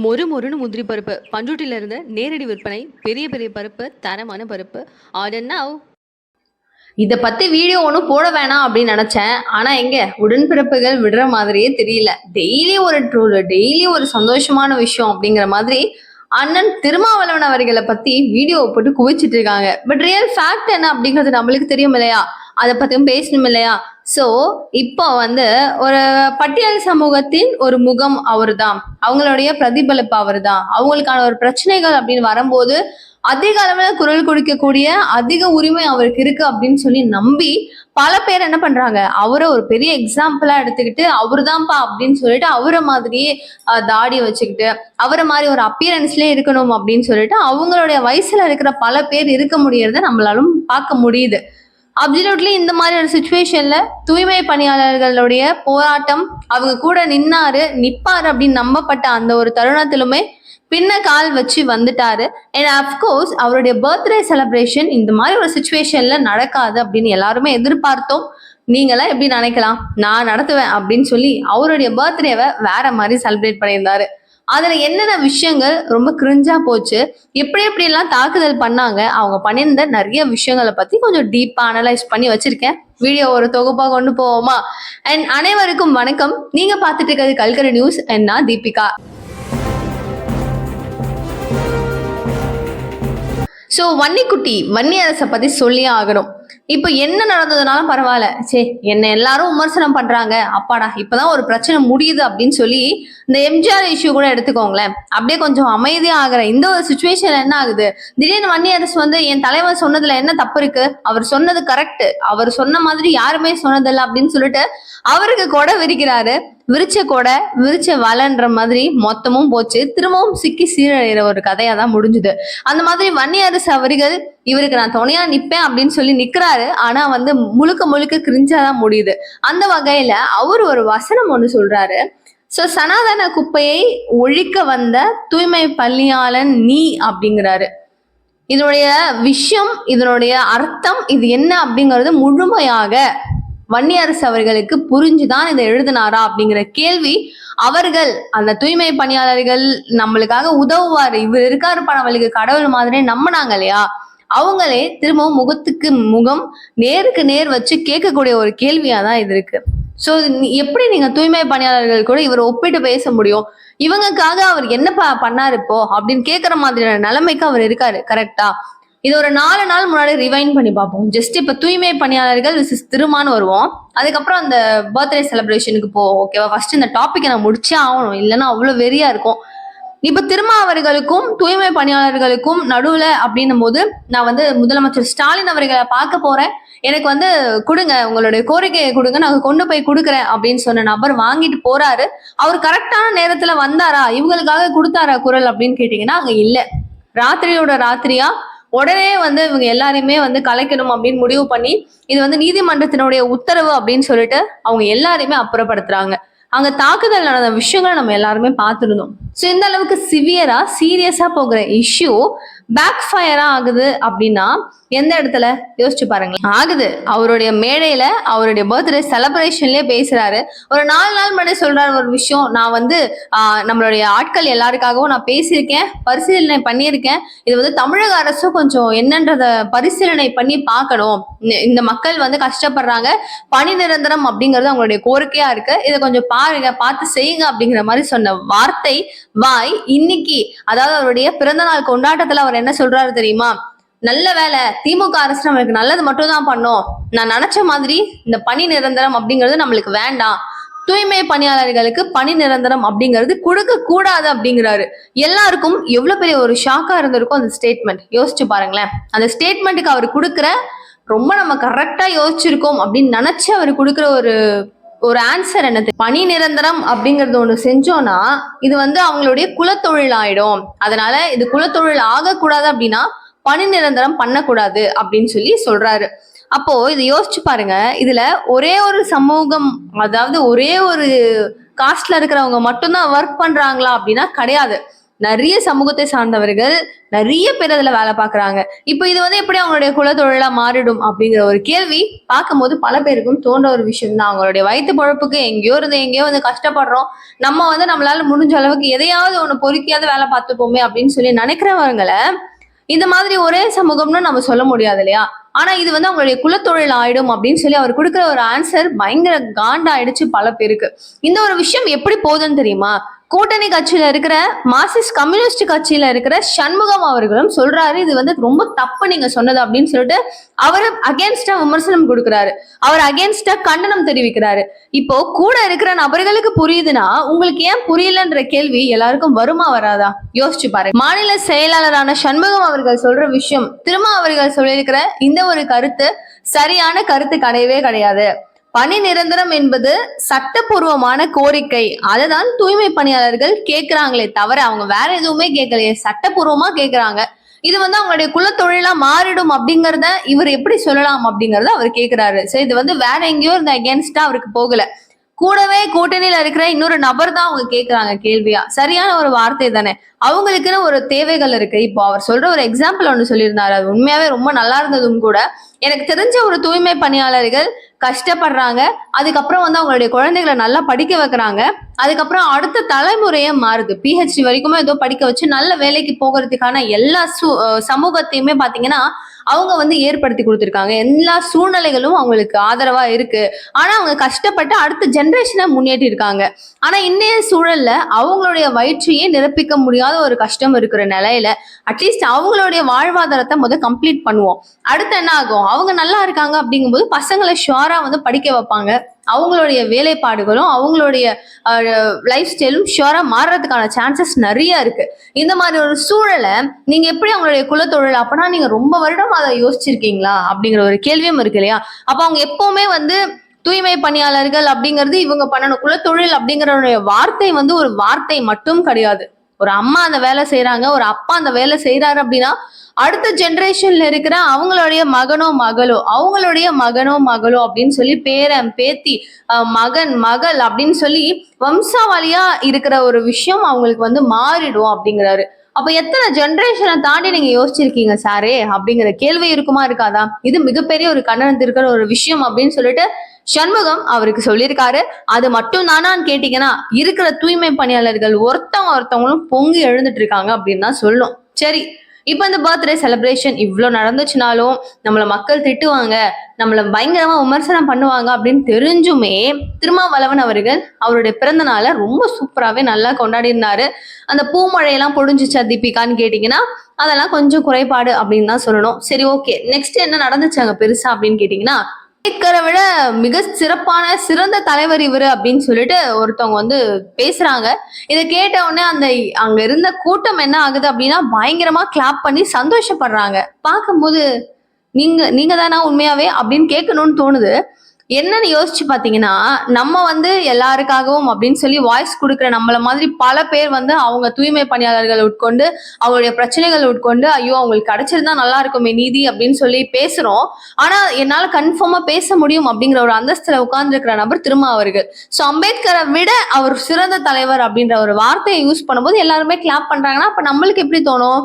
மொறு மொறுன்னு முந்திரி பருப்பு பண்ருட்டில இருந்து நேரடி விற்பனை. பெரிய பெரிய பருப்பு, தரமான பருப்பு. Order now. இத பத்தி வீடியோ ஒன்றும் போட வேணாம் அப்படின்னு நினைச்சேன். ஆனா எங்க உடன்பிறப்புகள் விடுற மாதிரியே தெரியல. டெய்லி ஒரு ட்ரோல், டெய்லி ஒரு சந்தோஷமான விஷயம் அப்படிங்கிற மாதிரி அண்ணன் திருமாவளவன் அவர்களை பத்தி வீடியோ போட்டு குவிச்சிட்டு இருக்காங்க. பட் ரியல் ஃபேக்ட் என்ன அப்படிங்கிறது நம்மளுக்கு தெரியும் இல்லையா? அதை பத்தியும் பேசணும் இல்லையா? சோ இப்போ வந்து ஒரு பட்டியல் சமூகத்தின் ஒரு முகம் அவர்தான், அவங்களுடைய பிரதிபலிப்பு அவர்தான். அவங்களுக்கான ஒரு பிரச்சனைகள் அப்படின்னு வரும்போது அதிக அளவுல குரல் கொடுக்கக்கூடிய அதிக உரிமை அவருக்கு இருக்கு அப்படின்னு சொல்லி நம்பி பல பேர் என்ன பண்றாங்க, அவரை ஒரு பெரிய எக்ஸாம்பிளா எடுத்துக்கிட்டு அவருதான்ப்பா அப்படின்னு சொல்லிட்டு அவரை மாதிரியே தாடி வச்சுக்கிட்டு அவரை மாதிரி ஒரு அப்பியரன்ஸ்லயே இருக்கணும் அப்படின்னு சொல்லிட்டு அவங்களுடைய வயசுல இருக்கிற பல பேர் இருக்க முடியறத நம்மளாலும் பார்க்க முடியுது. அப்சல்யூட்லி இந்த மாதிரி ஒரு சுச்சுவேஷன்ல தூய்மை பணியாளர்களுடைய போராட்டம், அவங்க கூட நிப்பாரு அப்படின்னு நம்பப்பட்ட அந்த ஒரு தருணத்திலுமே பின்ன கால் வச்சு வந்துட்டாரு. அண்ட் அஃப்கோர்ஸ் அவருடைய பர்த்டே செலிப்ரேஷன் இந்த மாதிரி ஒரு சுச்சுவேஷன்ல நடக்காது அப்படின்னு எல்லாருமே எதிர்பார்த்தோம். நீங்களாம் எப்படி நினைக்கலாம், நான் நடத்துவேன் அப்படின்னு சொல்லி அவருடைய பர்த்டேவை வேற மாதிரி செலிப்ரேட் பண்ணியிருந்தாரு. அதுல என்னென்ன விஷயங்கள் ரொம்ப கிரிஞ்சா போச்சு, எப்படி எப்படி எல்லாம் தாக்குதல் பண்ணாங்க, அவங்க பண்ணியிருந்த நிறைய விஷயங்களை பத்தி கொஞ்சம் டீப்பா அனலைஸ் பண்ணி வச்சிருக்கேன். வீடியோ ஒரு தொகுப்பா கொண்டு போவோமா? அண்ட் அனைவருக்கும் வணக்கம். நீங்க பார்த்துட்டு இருக்கிறது கல்கரி நியூஸ் அண்ட் நான் தீபிகா. ஸோ வன்னிக்குட்டி வன்னியரசை பத்தி சொல்லியே ஆகணும். இப்போ என்ன நடந்ததுனாலும் பரவாயில்ல, சே என்ன எல்லாரும் விமர்சனம் பண்றாங்க, அப்பாடா இப்பதான் ஒரு பிரச்சனை முடியுது அப்படின்னு சொல்லி இந்த எம்ஜிஆர் இஷ்யூ கூட எடுத்துக்கோங்களேன், அப்படியே கொஞ்சம் அமைதியா ஆகுற இந்த ஒரு சுச்சுவேஷன் என்ன ஆகுது, திடீர்னு வன்னியரசு வந்து என் தலைவர் சொன்னதுல என்ன தப்பு இருக்கு, அவர் சொன்னது கரெக்ட், அவர் சொன்ன மாதிரி யாருமே சொன்னதில்லை அப்படின்னு சொல்லிட்டு அவருக்கு கொடை விரிக்கிறாரு. விரிச்ச கொடை விரிச்ச வலைன்ற மாதிரி மொத்தமும் போச்சு. திரும்பவும் சிக்கி சீரழிகிற ஒரு கதையா தான் முடிஞ்சுது. அந்த மாதிரி வன்னியரசு அவர்கள் இவருக்கு நான் துணையா நிப்பேன் அப்படின்னு சொல்லி நிக்கிறாரு. ஆனா வந்து முழுக்க முழுக்க கிரிஞ்சாதான் முடியுது. அந்த வகையில அவர் ஒரு வசனம் ஒண்ணு சொல்றாரு. சோ சனாதன குப்பையை ஒழிக்க வந்த தூய்மை பள்ளியாளன் நீ அப்படிங்கிறாரு. இதனுடைய விஷயம், இதனுடைய அர்த்தம், இது என்ன அப்படிங்கிறது முழுமையாக வன்னியரசு அவர்களுக்கு புரிஞ்சுதான் இதை எழுதினாரா அப்படிங்கிற கேள்வி அவர்கள், அந்த தூய்மை பணியாளர்கள் நம்மளுக்காக உதவுவாரு, இவர் இருக்காருப்பா நம்மளுக்கு கடவுள் மாதிரி நம்பினாங்க இல்லையா, அவங்களே திரும்பவும் முகத்துக்கு முகம் நேருக்கு நேர் வச்சு கேட்கக்கூடிய ஒரு கேள்வியா தான் இது இருக்கு. சோ எப்படி நீங்க தூய்மை பணியாளர்கள் கூட இவர் ஒப்பிட்டு பேச முடியும்? இவங்களுக்காக அவர் என்ன பண்ணாரு இப்போ அப்படின்னு கேட்கற மாதிரியான நிலைமைக்கு அவர் இருக்காரு. கரெக்டா? இது ஒரு 4 நாள் முன்னாடி ரிவைண்ட் பண்ணி பார்ப்போம். ஜஸ்ட் இப்ப தூய்மை பணியாளர்கள் திருமான்னு வருவோம், அதுக்கப்புறம் அந்த பர்த்டே செலிப்ரேஷனுக்கு போவோம். ஓகேவா? ஃபர்ஸ்ட் இந்த டாபிக்கை நான் முடிச்சே ஆகணும், இல்லைன்னா அவ்வளவு வெறியா இருக்கும். இப்ப திருமா அவர்களுக்கும் தூய்மை பணியாளர்களுக்கும் நடுவுல அப்படின்னும் போது நான் வந்து முதலமைச்சர் ஸ்டாலின் அவர்களை பார்க்க போறேன், எனக்கு வந்து கொடுங்க, உங்களுடைய கோரிக்கையை கொடுங்க, நாங்க கொண்டு போய் கொடுக்குறேன் அப்படின்னு சொன்ன நபர் வாங்கிட்டு போறாரு. அவர் கரெக்டான நேரத்துல வந்தாரா, இவங்களுக்காக கொடுத்தாரா குரல் அப்படின்னு கேட்டீங்கன்னா அங்க இல்ல. ராத்திரியோட ராத்திரியா உடனே வந்து இவங்க எல்லாரையுமே வந்து கலைக்கணும் அப்படின்னு முடிவு பண்ணி இது வந்து நீதிமன்றத்தினுடைய உத்தரவு அப்படின்னு சொல்லிட்டு அவங்க எல்லாரையுமே அப்புறப்படுத்துறாங்க. அங்க தாக்குதல் நடந்த விஷயங்களை நம்ம எல்லாருமே பார்த்துருந்தோம். ஸோ இந்த அளவுக்கு சிவியரா சீரியஸா போகிற இஷ்யூ பேக் ஃபயரா ஆகுது அப்படின்னா எந்த இடத்துல யோசிச்சு பாருங்களேன். ஆகுது, அவருடைய மேடையில அவருடைய பர்த்டே செலிப்ரேஷன்லயே பேசுறாரு. ஒரு 4 நாள் முன்னாடி சொல்றாரு ஒரு விஷயம், நான் வந்து நம்மளுடைய ஆட்கள் எல்லாருக்காகவும் நான் பேசியிருக்கேன், பரிசீலனை பண்ணியிருக்கேன், இது வந்து தமிழக அரசும் கொஞ்சம் என்னன்றத பரிசீலனை பண்ணி பார்க்கணும், இந்த மக்கள் வந்து கஷ்டப்படுறாங்க, பணி நிரந்தரம் அப்படிங்கிறது அவங்களுடைய கோரிக்கையா இருக்கு, இதை கொஞ்சம் பாருங்க, பார்த்து செய்யுங்க அப்படிங்கிற மாதிரி சொன்ன வார்த்தை வாய் இன்னைக்கு, அதாவது அவருடைய பிறந்த நாள் கொண்டாட்டத்துல அவர் என்ன சொல்றாரு தெரியுமா, நல்ல வேலை திமுக அரசு நம்மளுக்கு நல்லது மட்டும் தான் பண்ணோம், நான் நினைச்ச மாதிரி இந்த பணி நிரந்தரம் அப்படிங்கிறது நம்மளுக்கு வேண்டாம், தூய்மை பணியாளர்களுக்கு பணி நிரந்தரம் அப்படிங்கிறது கொடுக்க கூடாது அப்படிங்கிறாரு. எல்லாருக்கும் எவ்வளவு பெரிய ஒரு ஷாக்கா இருந்திருக்கும் அந்த ஸ்டேட்மெண்ட். யோசிச்சு பாருங்களேன். அந்த ஸ்டேட்மெண்ட்டுக்கு அவர் கொடுக்குற ரொம்ப நம்ம கரெக்டா யோசிச்சிருக்கோம் அப்படின்னு நினைச்சு அவர் கொடுக்குற ஒரு ஆன்சர் என்னது, பணி நிரந்தரம் அப்படிங்கறது ஒண்ணு செஞ்சோம்னா இது வந்து அவங்களுடைய குலத்தொழில் ஆயிடும், அதனால இது குலத்தொழில் ஆகக்கூடாது அப்படின்னா பணி நிரந்தரம் பண்ணக்கூடாது அப்படின்னு சொல்லி சொல்றாரு. அப்போ இதை யோசிச்சு பாருங்க, இதுல ஒரே ஒரு சமூகம், அதாவது ஒரே ஒரு காஸ்ட்ல இருக்கிறவங்க மட்டும்தான் ஒர்க் பண்றாங்களா அப்படின்னா கிடையாது. நிறைய சமூகத்தை சார்ந்தவர்கள் நிறைய பேர் அதுல வேலை பார்க்கறாங்க. இப்போ இது வந்து எப்படி அவங்களுடைய குலத்தொழிலா மாறிடும் அப்படிங்கிற ஒரு கேள்வி பார்க்கும்போது பல பேருக்கும் தோன்ற ஒரு விஷயம் தான். அவங்களுடைய வயிற்று பொழப்புக்கு எங்கேயோ இருந்து எங்கேயோ வந்து கஷ்டப்படுறோம், நம்ம வந்து நம்மளால முடிஞ்ச அளவுக்கு எதையாவது ஒண்ணு பொறுக்கியாவது வேலை பார்த்துப்போமே அப்படின்னு சொல்லி நினைக்கிறவங்களை இந்த மாதிரி ஒரே சமூகம்னு நம்ம சொல்ல முடியாது இல்லையா? ஆனா இது வந்து அவங்களுடைய குலத்தொழில் ஆயிடும் அப்படின்னு சொல்லி அவர் கொடுக்குற ஒரு ஆன்சர் பயங்கர காண்டாயிடுச்சு பல பேருக்கு. இந்த ஒரு விஷயம் எப்படி போகுதுன்னு தெரியுமா? கூட்டணி கட்சியில இருக்கிற மார்க்சிஸ்ட் கம்யூனிஸ்ட் கட்சியில இருக்கிற சண்முகம் அவர்களும் சொல்றாரு இது வந்து ரொம்ப தப்பு நீங்க சொன்னது அப்படின்னு சொல்லிட்டு அவரு அகேன்ஸ்டா விமர்சனம் கொடுக்கிறாரு, அவர் அகேன்ஸ்டா கண்டனம் தெரிவிக்கிறாரு. இப்போ கூட இருக்கிற நபர்களுக்கு புரியுதுன்னா உங்களுக்கு ஏன் புரியலன்ற கேள்வி எல்லாருக்கும் வருமா வராதா? யோசிச்சு பாருங்க. மாநில செயலாளரான சண்முகம் அவர்கள் சொல்ற விஷயம், திரும்ப அவர்கள் சொல்லியிருக்கிற இந்த ஒரு கருத்து சரியான கருத்து கிடையவே கிடையாது. பணி நிரந்தரம் என்பது சட்டப்பூர்வமான கோரிக்கை, அதுதான் தூய்மை பணியாளர்கள் கேட்கிறாங்களே தவிர அவங்க வேற எதுவுமே கேட்கலையே, சட்டப்பூர்வமா கேட்கிறாங்க. இது வந்து அவங்களுடைய குலத்தொழிலா மாறிடும் அப்படிங்கறத இவர் எப்படி சொல்லலாம் அப்படிங்கறத அவர் கேட்கிறாரு. சரி, இது வந்து வேற எங்கேயோ இருந்த அகேன்ஸ்டா அவருக்கு போகல, கூடவே கூட்டணியில இருக்கிற இன்னொரு நபர் தான் அவங்க கேட்கிறாங்க கேள்வியா. சரியான ஒரு வார்த்தை தானே, அவங்களுக்குன்னு ஒரு தேவைகள் இருக்கு. இப்போ அவர் சொல்ற ஒரு எக்ஸாம்பிள் ஒன்று சொல்லியிருந்தாரு, அது உண்மையாவே ரொம்ப நல்லா இருந்ததும் கூட. எனக்கு தெரிஞ்ச ஒரு தூய்மை பணியாளர்கள் கஷ்டப்படுறாங்க, அதுக்கப்புறம் வந்து அவங்களுடைய குழந்தைகளை நல்லா படிக்க வைக்கிறாங்க, அதுக்கப்புறம் அடுத்த தலைமுறையே மாறுது, பிஹெச்டி வரைக்குமே ஏதோ படிக்க வச்சு நல்ல வேலைக்கு போகிறதுக்கான எல்லா சமூகத்தையுமே பாத்தீங்கன்னா அவங்க வந்து ஏற்படுத்தி கொடுத்துருக்காங்க. எல்லா சூழ்நிலைகளும் அவங்களுக்கு ஆதரவா இருக்கு. ஆனா அவங்க கஷ்டப்பட்டு அடுத்த ஜெனரேஷனை முன்னேற்றி இருக்காங்க. ஆனா இன்னைய சூழல்ல அவங்களுடைய வயிற்றையே நிரப்பிக்க முடியாத ஒரு கஷ்டம் இருக்கிற நிலையில அட்லீஸ்ட் அவங்களுடைய வாழ்வாதாரத்தை கம்ப்ளீட் பண்ணுவோம். அடுத்து என்ன ஆகும், அவங்க நல்லா இருக்காங்க அப்படிங்கும்போது பசங்களை ஷுவரா வந்து படிக்க வைப்பாங்க, அவங்களுடைய வேலைப்பாடுகளும் அவங்களுடைய லைஃப் ஸ்டைலும் ஷுவரா மாறுறதுக்கான சான்சஸ் நிறைய இருக்கு. இந்த மாதிரி ஒரு சூழலை நீங்க எப்படி அவங்களுடைய குலத்தொழில், அப்பனா நீங்க ரொம்ப வருடம் அதை யோசிச்சிருக்கீங்களா அப்படிங்கிற ஒரு கேள்வியும் இருக்கு இல்லையா? அப்ப அவங்க எப்பவுமே வந்து தூய்மை பணியாளர்கள் அப்படிங்கிறது இவங்க பண்ணணும், குலத்தொழில் அப்படிங்கிற வார்த்தை வந்து ஒரு வார்த்தை மட்டும் கிடையாது. ஒரு அம்மா அந்த வேலை செய்யறாங்க, ஒரு அப்பா அந்த வேலை செய்யறாரு அப்படின்னா அடுத்த ஜெனரேஷன்ல இருக்கிற அவங்களுடைய மகனோ மகளோ அப்படின்னு சொல்லி பேரன் பேத்தி மகன் மகள் அப்படின்னு சொல்லி வம்சாவளியா இருக்கிற ஒரு விஷயம் அவங்களுக்கு வந்து மாறிடும் அப்படிங்கிறாரு. அப்ப எத்தனை ஜெனரேஷனை தாண்டி நீங்க யோசிச்சிருக்கீங்க சாரே அப்படிங்கிற கேள்வி இருக்குமா இருக்காதா? இது மிகப்பெரிய ஒரு கண்டனத்து இருக்கிற ஒரு விஷயம் அப்படின்னு சொல்லிட்டு சண்முகம் அவருக்கு சொல்லியிருக்காரு. அது மட்டும் தானான்னு கேட்டீங்கன்னா இருக்கிற தூய்மை பணியாளர்கள் ஒருத்தவங்களும் பொங்கி எழுந்துட்டு இருக்காங்க அப்படின்னு தான் சொல்லணும். சரி, இப்ப இந்த பர்த்டே செலிப்ரேஷன் இவ்வளவு நடந்துச்சுனாலும் நம்மள மக்கள் திட்டுவாங்க, நம்மள பயங்கரமா விமர்சனம் பண்ணுவாங்க அப்படின்னு தெரிஞ்சுமே திருமாவளவன் அவர்கள் அவருடைய பிறந்த நாளை ரொம்ப சூப்பராகவே நல்லா கொண்டாடி இருந்தாரு. அந்த பூமழையெல்லாம் பொழிஞ்சிச்சா தீபிகான்னு கேட்டீங்கன்னா அதெல்லாம் கொஞ்சம் குறைபாடு அப்படின்னு தான் சொல்லணும். சரி, ஓகே, நெக்ஸ்ட் என்ன நடந்துச்சு அங்க பெருசா அப்படின்னு கேட்டீங்கன்னா, அம்பேத்கரை விட மிக சிறந்த தலைவர் இவரு அப்படின்னு சொல்லிட்டு ஒருத்தவங்க வந்து பேசுறாங்க. இதை கேட்ட உடனே அங்க இருந்த கூட்டம் என்ன ஆகுது அப்படின்னா பயங்கரமா கிளாப் பண்ணி சந்தோஷப்படுறாங்க. பார்க்கும்போது நீங்க தானா உண்மையாவே அப்படின்னு கேட்கணும்னு தோணுது. என்னன்னு யோசிச்சு பாத்தீங்கன்னா, நம்ம வந்து எல்லாருக்காகவும் அப்படின்னு சொல்லி வாய்ஸ் கொடுக்குற நம்மள மாதிரி பல பேர் வந்து அவங்க தூய்மை பணியாளர்கள் உட்கொண்டு அவங்களுடைய பிரச்சனைகள் உட்கொண்டு ஐயோ அவங்களுக்கு கிடைச்சிருந்தா நல்லா இருக்குமே நீதி அப்படின்னு சொல்லி பேசுறோம். ஆனா என்னால கன்ஃபார்மா பேச முடியும் அப்படிங்கிற ஒரு அந்தஸ்துல உட்கார்ந்து இருக்கிற நபர் திருமா அவர்கள். சோ அம்பேத்கரை விட அவர் சிறந்த தலைவர் அப்படின்ற ஒரு வார்த்தையை யூஸ் பண்ணும்போது எல்லாருமே கிளாப் பண்றாங்கன்னா அப்ப நம்மளுக்கு எப்படி தோணும்?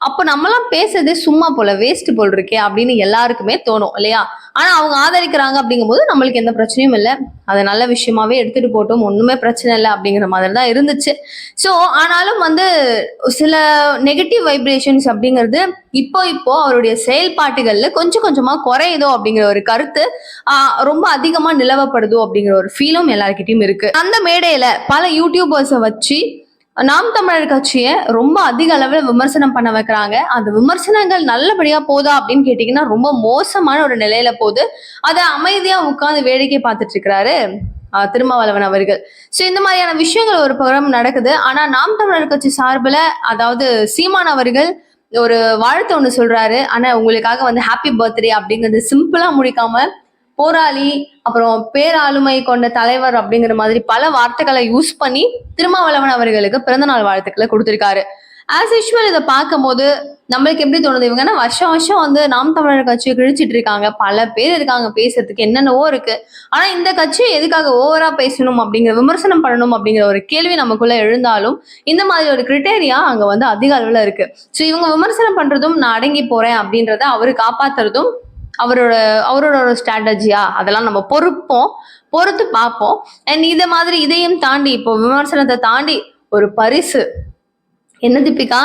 அப்ப நம்மளாம் பேசுறதே சும்மா போல, வேஸ்ட் போல் இருக்கே அப்படின்னு எல்லாருக்குமே தோணும் இல்லையா? ஆனா அவங்க ஆதரிக்கிறாங்க அப்படிங்கும்போது நம்மளுக்கு எந்த பிரச்சனையும் இல்லை, அதை நல்ல விஷயமாவே எடுத்துட்டு போட்டோம், ஒண்ணுமே பிரச்சனை இல்லை அப்படிங்கிற மாதிரி தான் இருந்துச்சு. ஸோ ஆனாலும் வந்து சில நெகட்டிவ் வைப்ரேஷன்ஸ் அப்படிங்கிறது இப்போ அவருடைய செயல்பாட்டுகள்ல கொஞ்சம் கொஞ்சமா குறையுதோ அப்படிங்கிற ஒரு கருத்து ரொம்ப அதிகமா நிலவப்படுதோ அப்படிங்கிற ஒரு ஃபீலும் எல்லாருக்கிட்டையும் இருக்கு. அந்த மேடையில பல யூடியூபர்ஸை வச்சு நாம் தமிழர் கட்சியை ரொம்ப அதிக அளவில் விமர்சனம் பண்ண வைக்கிறாங்க. அந்த விமர்சனங்கள் நல்லபடியா போதா அப்படின்னு கேட்டீங்கன்னா ரொம்ப மோசமான ஒரு நிலையில போகுது. அதை அமைதியா உட்கார்ந்து வேடிக்கை பார்த்துட்டு இருக்கிறாரு திருமாவளவன் அவர்கள். ஸோ இந்த மாதிரியான விஷயங்கள் ஒரு புறம் நடக்குது. ஆனா நாம் தமிழர் கட்சி சார்பில் அதாவது சீமான் அவர்கள் ஒரு வாழ்த்து ஒண்ணு சொல்றாரு. ஆனா உங்களுக்காக வந்து ஹாப்பி பர்த்டே அப்படிங்கிறது சிம்பிளா முடிக்காம போராளி அப்புறம் பேராளுமை கொண்ட தலைவர் அப்படிங்கிற மாதிரி பல வார்த்தைகளை யூஸ் பண்ணி திருமாவளவன் அவர்களுக்கு பிறந்தநாள் வாழ்த்துக்களை கொடுத்திருக்காரு. ஆஸ் யூஷுவல் இதை பார்க்கும்போது நம்மளுக்கு எப்படி தோணுது, இவங்கன்னா வருஷம் வருஷம் வந்து நாம் தமிழர் கட்சியை கிழிச்சிட்டு இருக்காங்க, பல பேர் இருக்காங்க பேசுறதுக்கு, என்னென்னவோ இருக்கு. ஆனா இந்த கட்சியை எதுக்காக ஓவரா பேசணும் அப்படிங்கிற, விமர்சனம் பண்ணணும் அப்படிங்கிற ஒரு கேள்வி நமக்குள்ள எழுந்தாலும் இந்த மாதிரி ஒரு கிரிட்டேரியா அங்க வந்து அதிக அளவுல இருக்கு. ஸோ இவங்க விமர்சனம் பண்றதும் நான் அடங்கி போறேன் அப்படின்றத அவரு காப்பாத்துறதும் அவரோட அவரோட ஒரு ஸ்ட்ராட்டஜியா, அதெல்லாம் நம்ம பொறுத்து பார்ப்போம். அண்ட் இதை மாதிரி இதையும் தாண்டி இப்போ விமர்சனத்தை தாண்டி ஒரு பரிசு என்ன தீபிகா,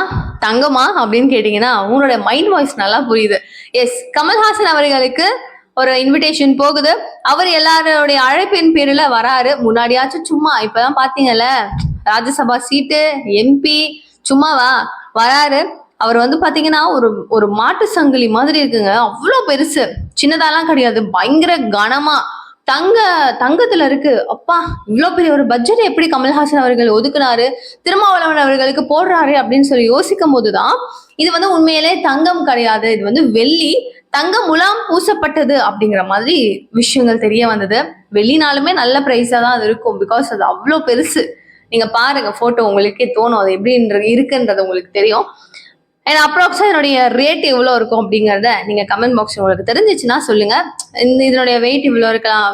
தங்கமா அப்படின்னு கேட்டீங்கன்னா உங்களோட மைண்ட் வாய்ஸ் நல்லா புரியுது. எஸ், கமல்ஹாசன் அவர்களுக்கு ஒரு இன்விடேஷன் போகுது. அவர் எல்லாருடைய அழைப்பின் பேர்ல வராரு. முன்னாடியாச்சும் சும்மா, இப்பதான் பாத்தீங்கல்ல ராஜ்யசபா சீட்டு, எம்பி, சும்மாவா வராரு. அவர் வந்து பாத்தீங்கன்னா ஒரு மாட்டு சங்கிலி மாதிரி இருக்குங்க, அவ்வளோ பெருசு, சின்னதாலாம் கிடையாது, பயங்கர கனமா தங்கத்துல இருக்கு. அப்பா, இவ்வளவு பெரிய ஒரு பட்ஜெட் எப்படி கமல்ஹாசன் அவர்கள் ஒதுக்குனாரு, திருமாவளவன் அவர்களுக்கு போடுறாரு அப்படின்னு சொல்லி யோசிக்கும் போதுதான் இது வந்து உண்மையிலே தங்கம் கிடையாது, இது வந்து வெள்ளி, தங்க முலாம் பூசப்பட்டது அப்படிங்கிற மாதிரி விஷயங்கள் தெரிய வந்தது. வெள்ளினாலுமே நல்ல பிரைஸா தான் அது இருக்கும், பிகாஸ் அது அவ்வளோ பெருசு. நீங்க பாருங்க போட்டோ, உங்களுக்கே தோணும் அது எப்படி இருக்குன்றது உங்களுக்கு தெரியும். அண்ட் அப்ராக்ஸா இதனுடைய ரேட் எவ்வளோ இருக்கும் அப்படிங்கிறத நீங்க கமெண்ட் பாக்ஸ் உங்களுக்கு தெரிஞ்சிச்சுன்னா சொல்லுங்க. இதனுடைய வெயிட் இவ்வளோ இருக்கலாம்,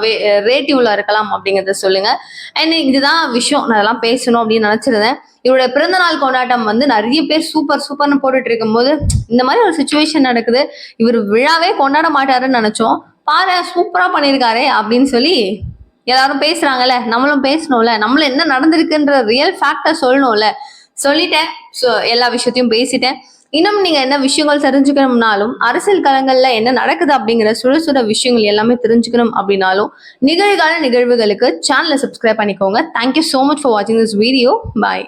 ரேட் இவ்வளோ இருக்கலாம் அப்படிங்கிறத சொல்லுங்க. அண்ட் இதுதான் விஷயம், நான் அதெல்லாம் பேசணும் அப்படின்னு நினைச்சிருந்தேன். இவருடைய பிறந்தநாள் கொண்டாட்டம் வந்து நிறைய பேர் சூப்பர்னு போட்டுட்டு இருக்கும் போது இந்த மாதிரி ஒரு சுச்சுவேஷன் நடக்குது. இவர் விழாவே கொண்டாட மாட்டாருன்னு நினைச்சோம், பாரு சூப்பரா பண்ணியிருக்காரு அப்படின்னு சொல்லி எல்லாரும் பேசுறாங்கல்ல, நம்மளும் பேசணும்ல, நம்மளும் என்ன நடந்திருக்குன்ற ரியல் ஃபேக்டை சொல்லணும்ல. சொல்லிட்டேன், ஸோ எல்லா விஷயத்தையும் பேசிட்டேன். இன்னும் நீங்க என்ன விஷயங்கள் தெரிஞ்சுக்கணும்னாலும், அரசியல் களங்கள்ல என்ன நடக்குது அப்படிங்கிற சுட விஷயங்கள் எல்லாமே தெரிஞ்சுக்கணும் அப்படின்னாலும் நிகழ்கால நிகழ்வுகளுக்கு சேனலை சப்ஸ்கிரைப் பண்ணிக்கோங்க. தேங்க்யூ ஸோ மச் ஃபார் வாட்சிங் திஸ் வீடியோ. பாய்.